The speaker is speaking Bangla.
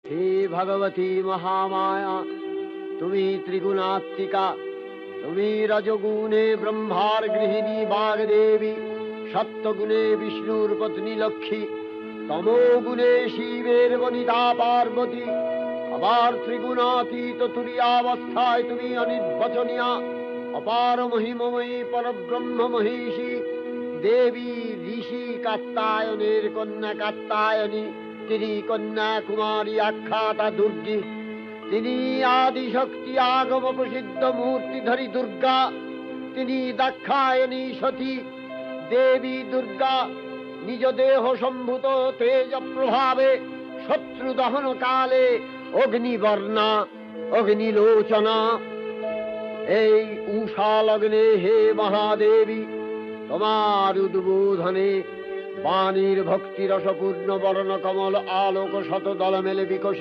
হে ভগবতী মহামায়া, তুমি ত্রিগুণাত্মিকা, তুমি রজগুণে ব্রহ্মার গৃহিণী বাগদেবী, সত্যগুণে বিষ্ণুর পত্নী লক্ষ্মী, তমোগুণে শিবের বনিতা পার্বতী, আবার ত্রিগুণাতীত তুরীয়াবস্থায় তুমি অনির্বচনীয়া, অপার মহিমময়ী পরব্রহ্ম মহিষী দেবী, ঋষি কাত্তায়নের কন্যা কাত্তায়নী, তিনি কন্যাকুমারী আখ্যাতা দুর্গী, তিনি আদিশক্তি আগম প্রসিদ্ধ মূর্তিধরী দুর্গা, তিনি দাক্ষায়ণী সতী দেবী দুর্গা, নিজ দেহ সম্ভূত তেজ প্রভাবে শত্রু দহন কালে অগ্নিবর্ণা অগ্নিলোচনা। এই উষা লগ্নে হে মহাদেবী, তোমার উদ্বোধনে বাণীর ভক্তিরসপূর্ণ বর্ণ কমল আলোক শত দল মেলে বিকশিত